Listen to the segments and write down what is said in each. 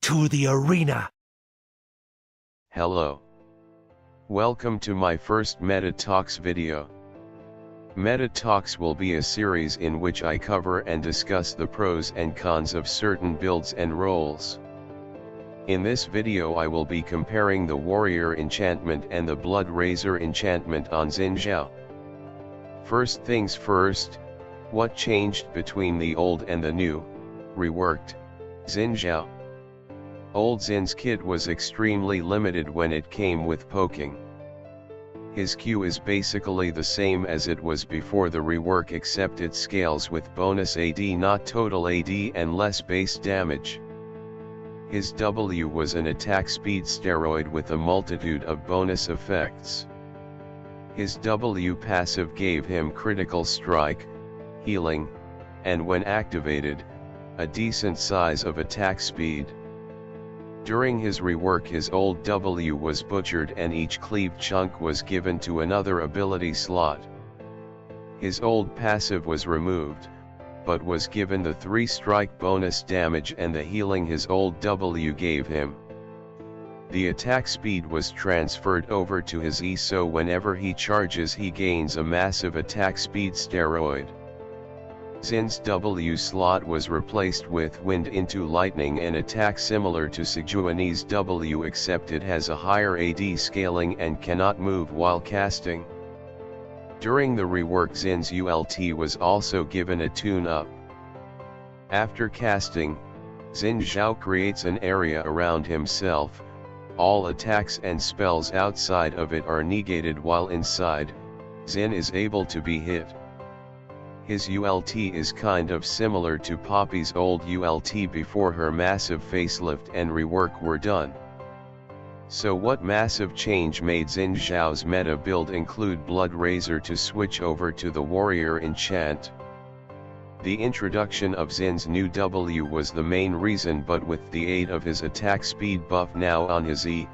to the arena! Hello. Welcome to my first Meta Talks video. Meta Talks will be a series in which I cover and discuss the pros and cons of certain builds and roles. In this video I will be comparing the Warrior enchantment and the Bloodrazor enchantment on Zhao. First things first, what changed between the old and the new, reworked, Zhao? Old Zin's kit was extremely limited when it came with poking. His Q is basically the same as it was before the rework, except it scales with bonus AD, not total AD, and less base damage. His W was an attack speed steroid with a multitude of bonus effects. His W passive gave him critical strike, healing, and when activated, a decent size of attack speed. During his rework his old W was butchered and each cleaved chunk was given to another ability slot. His old passive was removed, but was given the 3 strike bonus damage and the healing his old W gave him. The attack speed was transferred over to his E, so whenever he charges he gains a massive attack speed steroid. Zin's W slot was replaced with Wind into Lightning, an attack similar to Sejuani's W, except it has a higher AD scaling and cannot move while casting. During the rework Zin's ULT was also given a tune-up. After casting, Zhao creates an area around himself. All attacks and spells outside of it are negated, while inside, Zin is able to be hit. His ULT is kind of similar to Poppy's old ULT before her massive facelift and rework were done. So what massive change made Zhao's meta build include Bloodrazor to switch over to the Warrior enchant? The introduction of Zin's new W was the main reason, but with the aid of his attack speed buff now on his E,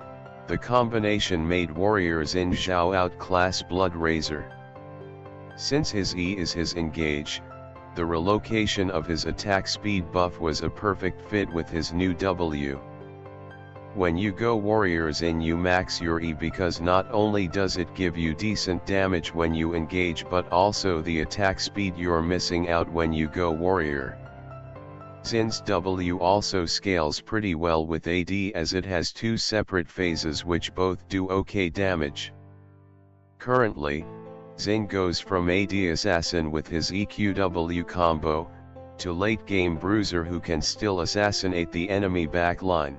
the combination made Warrior Zhao outclass Bloodrazor. Since his E is his engage, the relocation of his attack speed buff was a perfect fit with his new W. When you go Warrior Zin you max your E, because not only does it give you decent damage when you engage, but also the attack speed you're missing out when you go Warrior. Zin's W also scales pretty well with AD, as it has 2 separate phases which both do okay damage. Currently, Zin goes from AD Assassin with his EQW combo, to late game Bruiser who can still assassinate the enemy backline.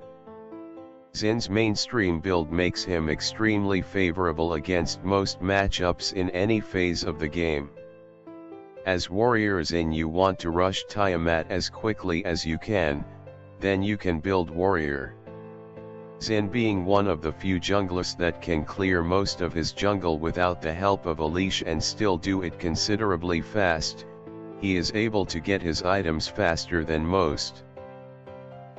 Zin's mainstream build makes him extremely favorable against most matchups in any phase of the game. As Warrior Zin you want to rush Tiamat as quickly as you can, then you can build Warrior. Zin being one of the few junglers that can clear most of his jungle without the help of a leash and still do it considerably fast, he is able to get his items faster than most.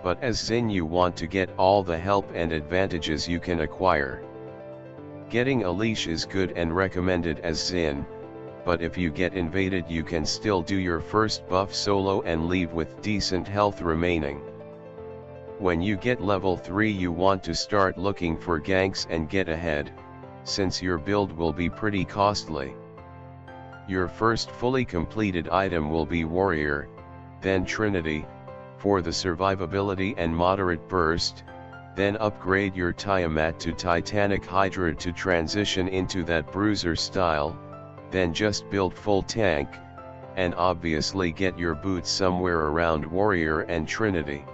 But as Zin you want to get all the help and advantages you can acquire. Getting a leash is good and recommended as Zin, but if you get invaded you can still do your first buff solo and leave with decent health remaining. When you get level 3 you want to start looking for ganks and get ahead, since your build will be pretty costly. Your first fully completed item will be Warrior, then Trinity, for the survivability and moderate burst, then upgrade your Tiamat to Titanic Hydra to transition into that Bruiser style, then just build full tank, and obviously get your boots somewhere around Warrior and Trinity.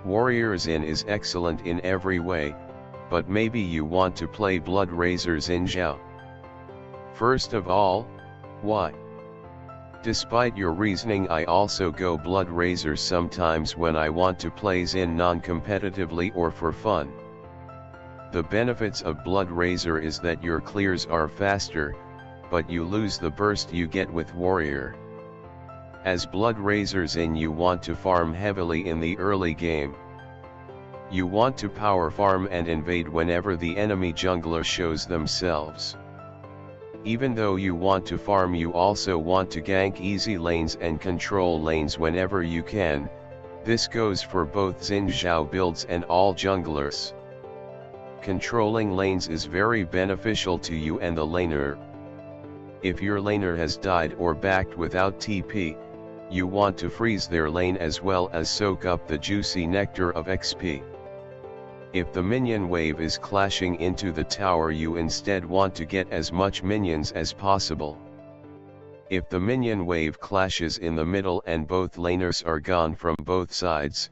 Warrior Zin is excellent in every way, but maybe you want to play Bloodrazor Zhao. First of all, why? Despite your reasoning, I also go Bloodrazor sometimes when I want to play Zin non-competitively or for fun. The benefits of Bloodrazor is that your clears are faster, but you lose the burst you get with Warrior. As Bloodrazor Zin you want to farm heavily in the early game. You want to power farm and invade whenever the enemy jungler shows themselves. Even though you want to farm, you also want to gank easy lanes and control lanes whenever you can, This goes for both Zhao builds and all junglers. Controlling lanes is very beneficial to you and the laner. If your laner has died or backed without TP, you want to freeze their lane as well as soak up the juicy nectar of XP. If the minion wave is clashing into the tower, you instead want to get as much minions as possible. If the minion wave clashes in the middle and both laners are gone from both sides,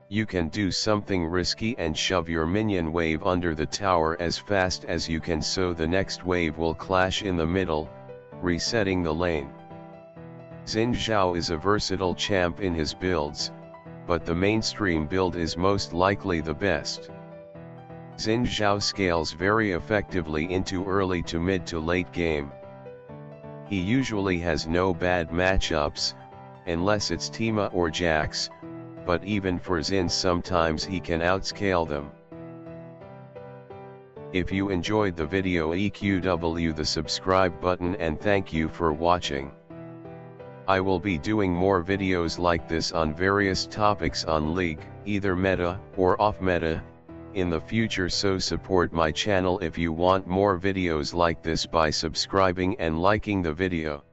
you can do something risky and shove your minion wave under the tower as fast as you can, so the next wave will clash in the middle, resetting the lane. Zhao is a versatile champ in his builds, but the mainstream build is most likely the best. Zhao scales very effectively into early to mid to late game. He usually has no bad matchups, unless it's Tima or Jax, but even for Xin sometimes he can outscale them. If you enjoyed the video, EQW the subscribe button, and thank you for watching. I will be doing more videos like this on various topics on League, either meta or off meta, in the future, so support my channel if you want more videos like this by subscribing and liking the video.